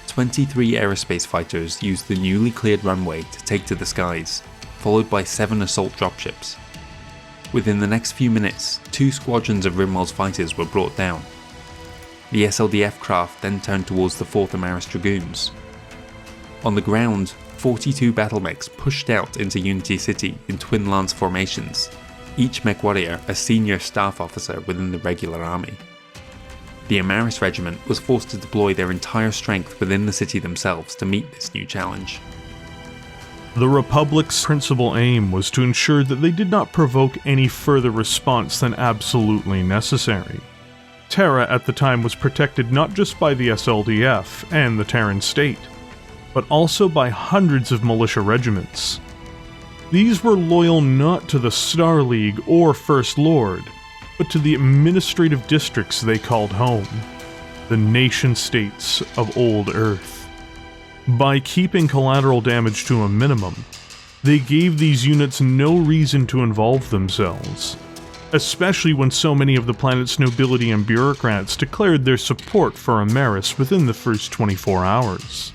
Speaker 2: 23 aerospace fighters used the newly cleared runway to take to the skies, followed by 7 assault dropships. Within the next few minutes, 2 squadrons of Rimworld's fighters were brought down. The SLDF craft then turned towards the 4th Amaris Dragoons. On the ground, 42 battle mechs pushed out into Unity City in twin lance formations, each MechWarrior a senior staff officer within the regular army. The Amaris regiment was forced to deploy their entire strength within the city themselves to meet this new challenge.
Speaker 5: The Republic's principal aim was to ensure that they did not provoke any further response than absolutely necessary. Terra at the time was protected not just by the SLDF and the Terran state, but also by hundreds of militia regiments. These were loyal not to the Star League or First Lord, but to the administrative districts they called home, the nation-states of Old Earth. By keeping collateral damage to a minimum, they gave these units no reason to involve themselves, especially when so many of the planet's nobility and bureaucrats declared their support for Amaris within the first 24 hours.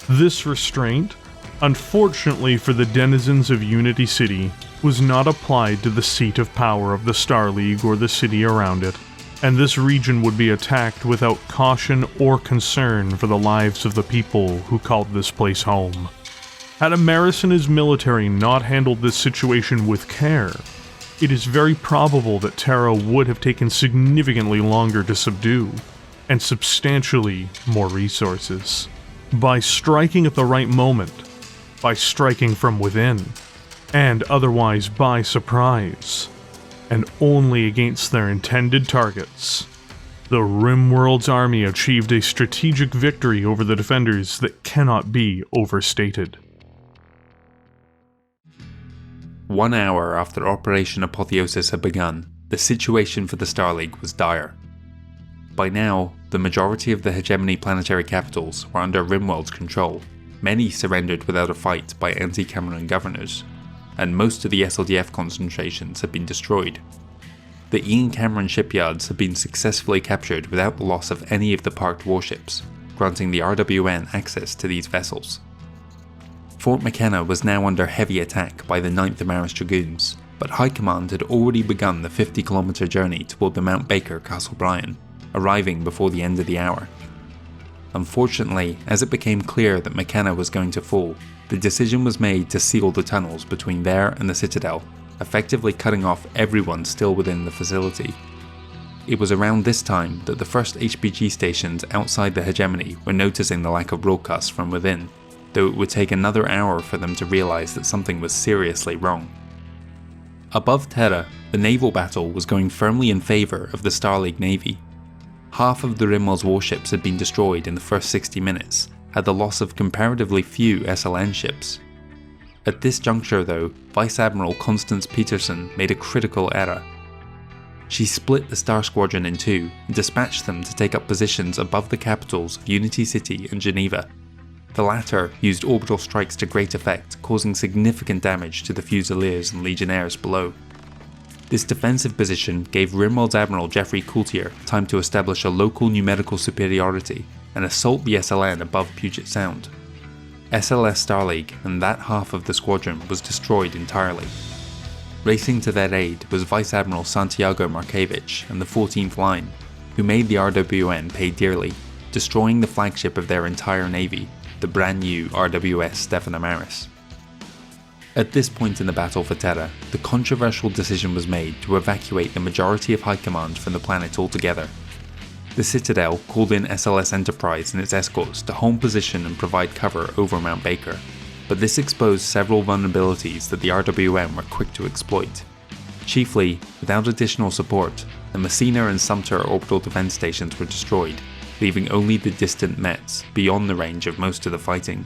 Speaker 5: This restraint, unfortunately for the denizens of Unity City, was not applied to the seat of power of the Star League or the city around it, and this region would be attacked without caution or concern for the lives of the people who called this place home. Had Amaris and his military not handled this situation with care, it is very probable that Terra would have taken significantly longer to subdue, and substantially more resources. By striking at the right moment, by striking from within, and otherwise by surprise, and only against their intended targets, the Rimworld's army achieved a strategic victory over the defenders that cannot be overstated.
Speaker 2: 1 hour after Operation Apotheosis had begun, the situation for the Star League was dire. By now, the majority of the hegemony planetary capitals were under Rimworld's control, many surrendered without a fight by anti-Cameron governors, and most of the SLDF concentrations had been destroyed. The Ian Cameron shipyards had been successfully captured without the loss of any of the parked warships, granting the RWN access to these vessels. Fort McKenna was now under heavy attack by the 9th Amaris Dragoons, but High Command had already begun the 50-kilometre journey toward the Mount Baker Castle Bryan, arriving before the end of the hour. Unfortunately, as it became clear that McKenna was going to fall, the decision was made to seal the tunnels between there and the Citadel, effectively cutting off everyone still within the facility. It was around this time that the first HPG stations outside the hegemony were noticing the lack of broadcasts from within, though it would take another hour for them to realise that something was seriously wrong. Above Terra, the naval battle was going firmly in favour of the Star League Navy. Half of the Rimwell's warships had been destroyed in the first 60 minutes, at the loss of comparatively few SLN ships. At this juncture though, Vice Admiral Constance Peterson made a critical error. She split the Star Squadron in two and dispatched them to take up positions above the capitals of Unity City and Geneva. The latter used orbital strikes to great effect, causing significant damage to the Fusiliers and Legionnaires below. This defensive position gave Rimworld's Admiral Geoffrey Coultier time to establish a local numerical superiority and assault the SLN above Puget Sound. SLS Star League and that half of the squadron was destroyed entirely. Racing to their aid was Vice Admiral Santiago Markevich and the 14th Line, who made the RWN pay dearly, destroying the flagship of their entire navy, the brand new RWS Stefan Amaris. At this point in the battle for Terra, the controversial decision was made to evacuate the majority of High Command from the planet altogether. The Citadel called in SLS Enterprise and its escorts to hold position and provide cover over Mount Baker, but this exposed several vulnerabilities that the RWN were quick to exploit. Chiefly, without additional support, the Messina and Sumter orbital defense stations were destroyed, leaving only the distant Mets beyond the range of most of the fighting.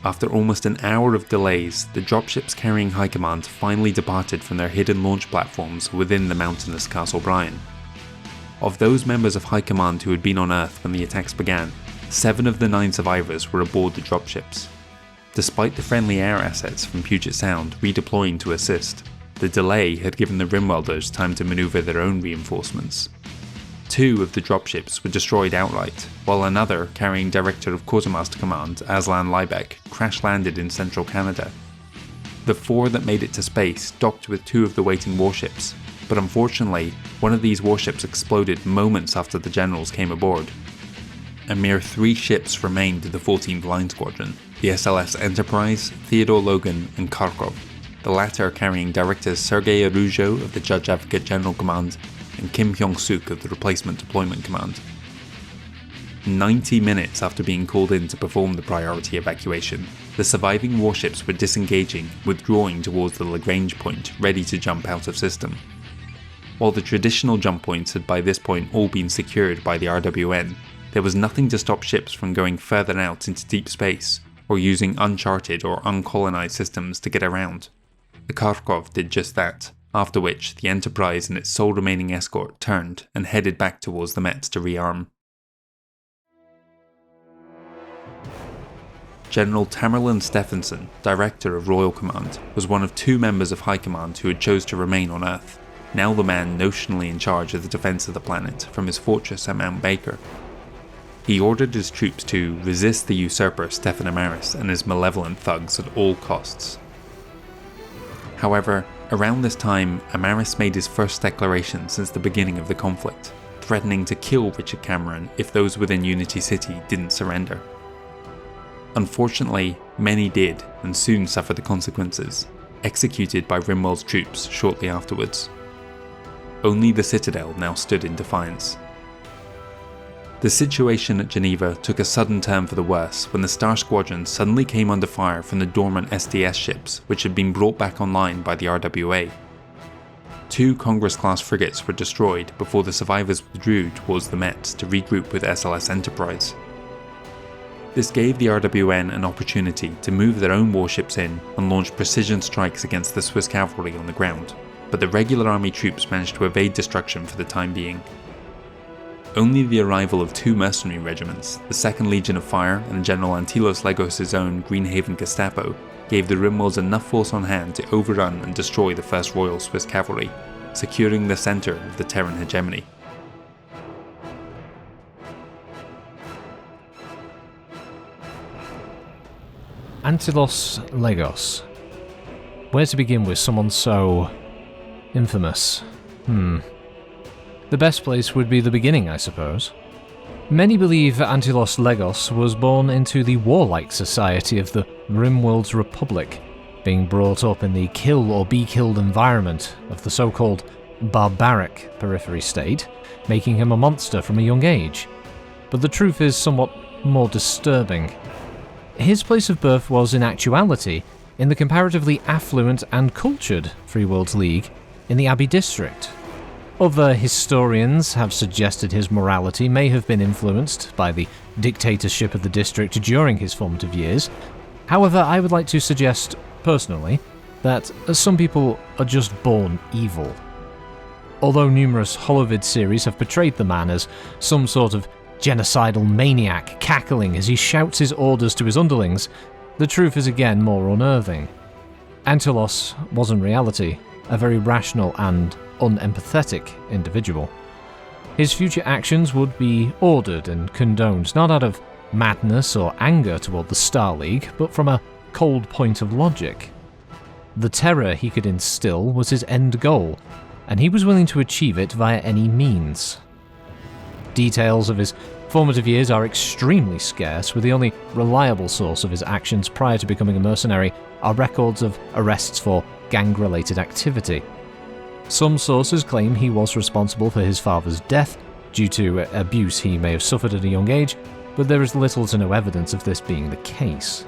Speaker 2: After almost an hour of delays, the dropships carrying High Command finally departed from their hidden launch platforms within the mountainous Castle Bryan. Of those members of High Command who had been on Earth when the attacks began, 7 of the 9 survivors were aboard the dropships. Despite the friendly air assets from Puget Sound redeploying to assist, the delay had given the Rimwelders time to maneuver their own reinforcements. 2 of the dropships were destroyed outright, while another, carrying Director of Quartermaster Command Aslan Liebeck, crash-landed in central Canada. The 4 that made it to space docked with 2 of the waiting warships, but unfortunately, one of these warships exploded moments after the generals came aboard. A mere 3 ships remained in the 14th Line Squadron, the SLS Enterprise, Theodore Logan, and Kharkov, the latter carrying Directors Sergei Aruzho of the Judge Advocate General Command and Kim Hyung-suk of the Replacement Deployment Command. 90 minutes after being called in to perform the priority evacuation, the surviving warships were disengaging, withdrawing towards the Lagrange point, ready to jump out of system. While the traditional jump points had by this point all been secured by the RWN, there was nothing to stop ships from going further out into deep space, or using uncharted or uncolonized systems to get around. The Kharkov did just that, after which the Enterprise and its sole remaining escort turned and headed back towards the Mets to rearm. General Tamerlan Stephenson, Director of Royal Command, was one of 2 members of High Command who had chose to remain on Earth, now the man notionally in charge of the defense of the planet from his fortress at Mount Baker. He ordered his troops to resist the usurper Stefan Amaris and his malevolent thugs at all costs. However, around this time, Amaris made his first declaration since the beginning of the conflict, threatening to kill Richard Cameron if those within Unity City didn't surrender. Unfortunately, many did and soon suffered the consequences, executed by Rimwell's troops shortly afterwards. Only the Citadel now stood in defiance. The situation at Geneva took a sudden turn for the worse when the Star Squadron suddenly came under fire from the dormant SDS ships which had been brought back online by the RWA. 2 Congress-class frigates were destroyed before the survivors withdrew towards the Mets to regroup with SLS Enterprise. This gave the RWN an opportunity to move their own warships in and launch precision strikes against the Swiss cavalry on the ground, but the regular army troops managed to evade destruction for the time being. only the arrival of 2 mercenary regiments, the 2nd Legion of Fire and General Antilos Legos' own Greenhaven Gestapo, gave the Rimworlds enough force on hand to overrun and destroy the 1st Royal Swiss Cavalry, securing the centre of the Terran hegemony.
Speaker 6: Antilos Legos. Where to begin with someone so infamous? The best place would be the beginning, I suppose. Many believe Antilos Legos was born into the warlike society of the Rimworld's Republic, being brought up in the kill or be killed environment of the so-called barbaric Periphery state, making him a monster from a young age. But the truth is somewhat more disturbing. His place of birth was, in actuality, in the comparatively affluent and cultured Free Worlds League in the Abbey District. Other historians have suggested his morality may have been influenced by the dictatorship of the district during his formative years. However, I would like to suggest, personally, that some people are just born evil. Although numerous Holovid series have portrayed the man as some sort of genocidal maniac cackling as he shouts his orders to his underlings, the truth is again more unnerving. Antilos was in reality a very rational and unempathetic individual. His future actions would be ordered and condoned not out of madness or anger toward the Star League, but from a cold point of logic. The terror he could instill was his end goal, and he was willing to achieve it via any means. Details of his formative years are extremely scarce, with the only reliable source of his actions prior to becoming a mercenary are records of arrests for gang-related activity. Some sources claim he was responsible for his father's death due to abuse he may have suffered at a young age, but there is little to no evidence of this being the case.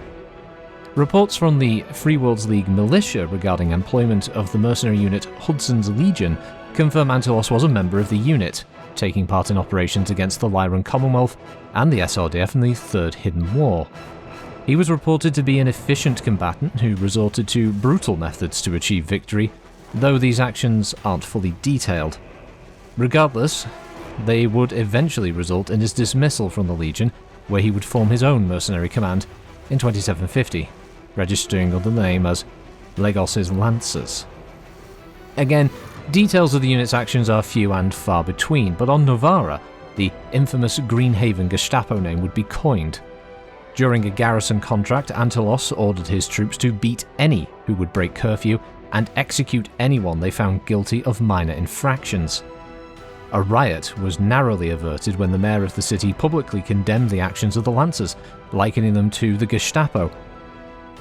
Speaker 6: Reports from the Free Worlds League militia regarding employment of the mercenary unit Hudson's Legion confirm Antilos was a member of the unit, taking part in operations against the Lyran Commonwealth and the SRDF in the Third Hidden War. He was reported to be an efficient combatant who resorted to brutal methods to achieve victory, though these actions aren't fully detailed. Regardless, they would eventually result in his dismissal from the Legion, where he would form his own mercenary command in 2750, registering under the name as Legos' Lancers. Again, details of the unit's actions are few and far between, but on Novara, the infamous Greenhaven Gestapo name would be coined. During a garrison contract, Antilos ordered his troops to beat any who would break curfew and execute anyone they found guilty of minor infractions. A riot was narrowly averted when the mayor of the city publicly condemned the actions of the Lancers, likening them to the Gestapo.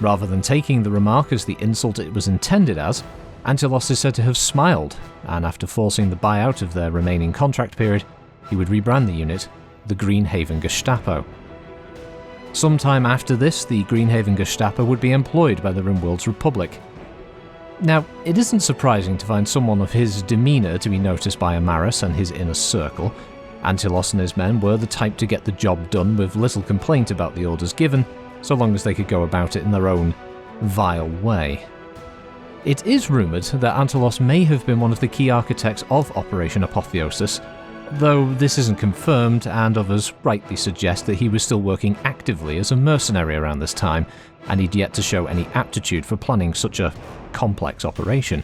Speaker 6: Rather than taking the remark as the insult it was intended as, Antilos is said to have smiled, and after forcing the buyout of their remaining contract period, he would rebrand the unit the Greenhaven Gestapo. Sometime after this, the Greenhaven Gestapo would be employed by the Rimworld's Republic. Now, it isn't surprising to find someone of his demeanour to be noticed by Amaris and his inner circle. Antilos and his men were the type to get the job done with little complaint about the orders given, so long as they could go about it in their own vile way. It is rumoured that Antilos may have been one of the key architects of Operation Apotheosis, though this isn't confirmed, and others rightly suggest that he was still working actively as a mercenary around this time, and he'd yet to show any aptitude for planning such a complex operation.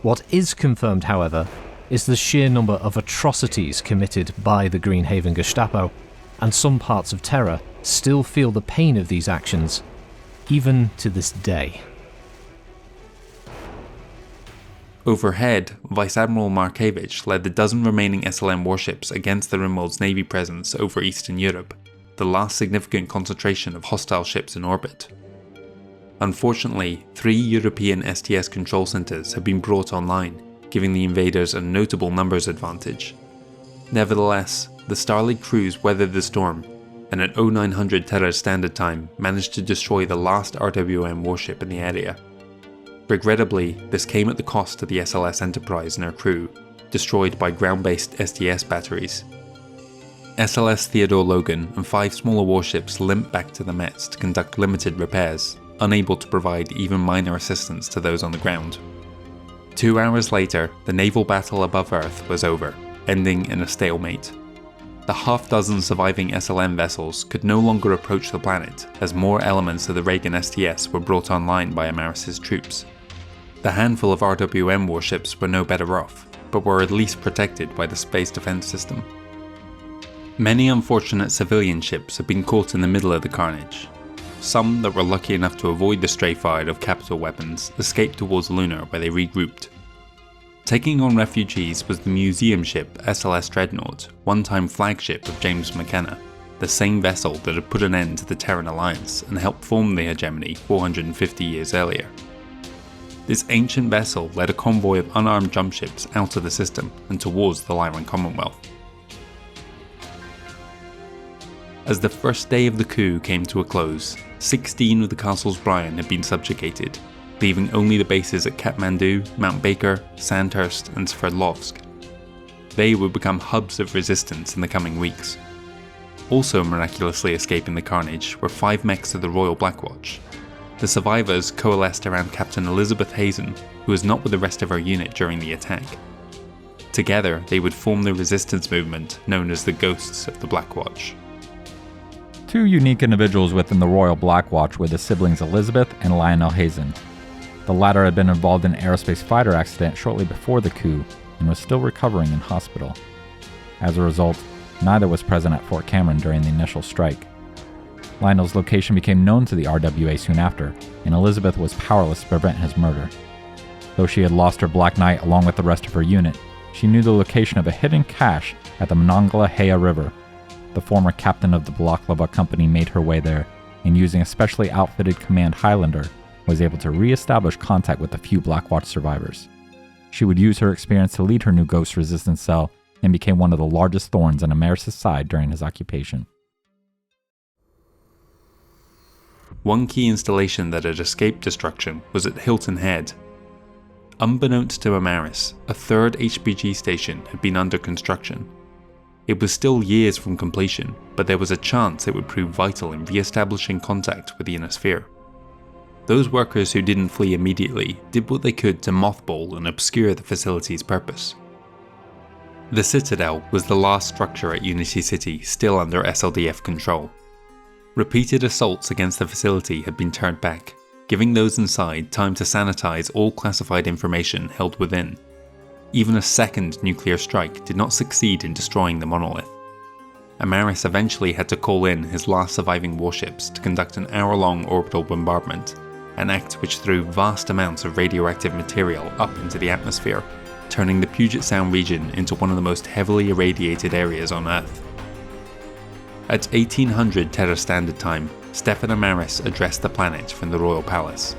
Speaker 6: What is confirmed, however, is the sheer number of atrocities committed by the Greenhaven Gestapo, and some parts of Terra still feel the pain of these actions, even to this day.
Speaker 2: Overhead, Vice Admiral Markevich led the dozen remaining SLM warships against the Rimworld's navy presence over Eastern Europe, the last significant concentration of hostile ships in orbit. Unfortunately, 3 European STS control centres have been brought online, giving the invaders a notable numbers advantage. Nevertheless, the Star League crews weathered the storm, and at 0900 Terra Standard Time managed to destroy the last RWM warship in the area. Regrettably, this came at the cost to the SLS Enterprise and her crew, destroyed by ground-based STS batteries. SLS Theodore Logan and 5 smaller warships limped back to the Mets to conduct limited repairs, unable to provide even minor assistance to those on the ground. 2 hours later, the naval battle above Earth was over, ending in a stalemate, The half-dozen surviving SLM vessels could no longer approach the planet as more elements of the Reagan STS were brought online by Amaris's troops. The handful of RWM warships were no better off, but were at least protected by the space defense system. Many unfortunate civilian ships had been caught in the middle of the carnage. Some that were lucky enough to avoid the stray fire of capital weapons escaped towards Lunar where they regrouped. Taking on refugees was the museum ship SLS Dreadnought, one-time flagship of James McKenna, the same vessel that had put an end to the Terran alliance and helped form the hegemony 450 years earlier. This ancient vessel led a convoy of unarmed jump ships out of the system and towards the Lyran Commonwealth. As the first day of the coup came to a close, 16 of the castles Bryan had been subjugated, leaving only the bases at Kathmandu, Mount Baker, Sandhurst and Sverdlovsk. They would become hubs of resistance in the coming weeks. Also miraculously escaping the carnage were 5 mechs of the Royal Blackwatch. The survivors coalesced around Captain Elizabeth Hazen, who was not with the rest of her unit during the attack. Together, they would form the resistance movement known as the Ghosts of the Blackwatch.
Speaker 4: 2 unique individuals within the Royal Blackwatch were the siblings Elizabeth and Lionel Hazen. The latter had been involved in an aerospace fighter accident shortly before the coup and was still recovering in hospital. As a result, neither was present at Fort Cameron during the initial strike. Lionel's location became known to the RWA soon after, and Elizabeth was powerless to prevent his murder. Though she had lost her Black Knight along with the rest of her unit, she knew the location of a hidden cache at the Monongahela River. The former captain of the Balaklava Company made her way there, and using a specially outfitted command Highlander, was able to re-establish contact with the few Blackwatch survivors. She would use her experience to lead her new Ghost resistance cell, and became one of the largest thorns on Amaris' side during his occupation.
Speaker 2: One key installation that had escaped destruction was at Hilton Head. Unbeknownst to Amaris, a 3rd HPG station had been under construction. It was still years from completion, but there was a chance it would prove vital in re-establishing contact with the Inner Sphere. Those workers who didn't flee immediately did what they could to mothball and obscure the facility's purpose. The Citadel was the last structure at Unity City still under SLDF control. Repeated assaults against the facility had been turned back, giving those inside time to sanitize all classified information held within. Even a second nuclear strike did not succeed in destroying the monolith. Amaris eventually had to call in his last surviving warships to conduct an hour-long orbital bombardment, an act which threw vast amounts of radioactive material up into the atmosphere, turning the Puget Sound region into one of the most heavily irradiated areas on Earth. At 1800 Terra Standard Time, Stefan Amaris addressed the planet from the Royal Palace.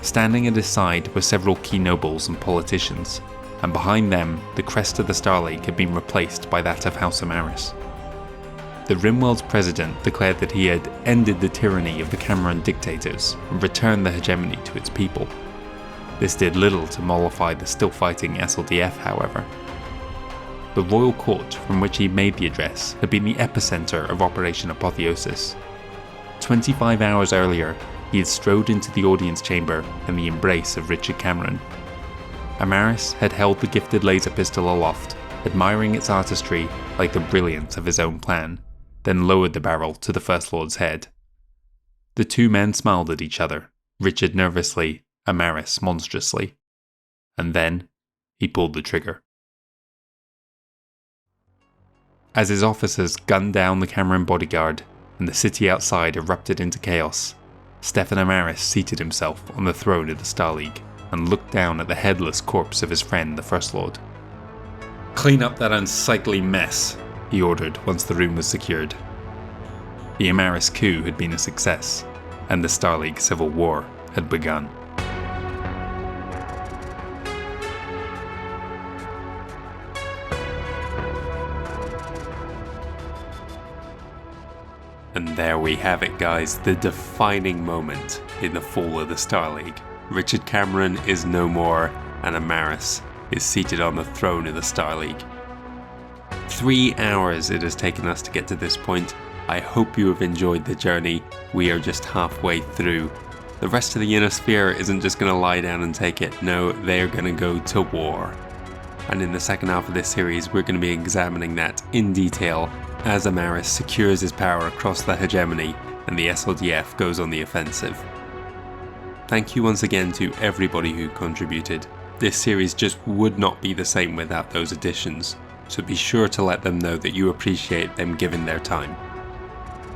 Speaker 2: Standing at his side were several key nobles and politicians, and behind them, the crest of the Star League had been replaced by that of House Amaris. The Rimworld's president declared that he had ended the tyranny of the Cameron dictators and returned the hegemony to its people. This did little to mollify the still fighting SLDF, however. The royal court from which he made the address had been the epicenter of Operation Apotheosis. 25 hours earlier, he had strode into the audience chamber in the embrace of Richard Cameron. Amaris had held the gifted laser pistol aloft, admiring its artistry like the brilliance of his own plan, then lowered the barrel to the First Lord's head. The 2 men smiled at each other, Richard nervously, Amaris monstrously. And then, he pulled the trigger. As his officers gunned down the Cameron bodyguard, and the city outside erupted into chaos, Stefan Amaris seated himself on the throne of the Star League, and looked down at the headless corpse of his friend the First Lord. "Clean up that unsightly mess," he ordered once the room was secured. The Amaris coup had been a success, and the Star League civil war had begun. And there we have it, guys, the defining moment in the fall of the Star League. Richard Cameron is no more, and Amaris is seated on the throne of the Star League. 3 hours it has taken us to get to this point. I hope you have enjoyed the journey. We are just halfway through. The rest of the Inner Sphere isn't just going to lie down and take it. No, they are going to go to war. and in the second half of this series we're going to be examining that in detail as Amaris secures his power across the hegemony and the SLDF goes on the offensive. Thank you once again to everybody who contributed. This series just would not be the same without those additions, so be sure to let them know that you appreciate them giving their time.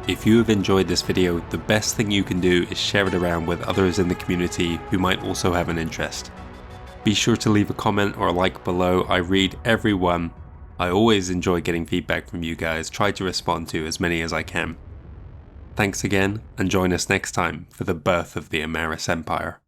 Speaker 2: If you have enjoyed this video, the best thing you can do is share it around with others in the community who might also have an interest. Be sure to leave a comment or a like below. I read every one. I always enjoy getting feedback from you guys, try to respond to as many as I can. Thanks again, and join us next time for the birth of the Amaris Empire.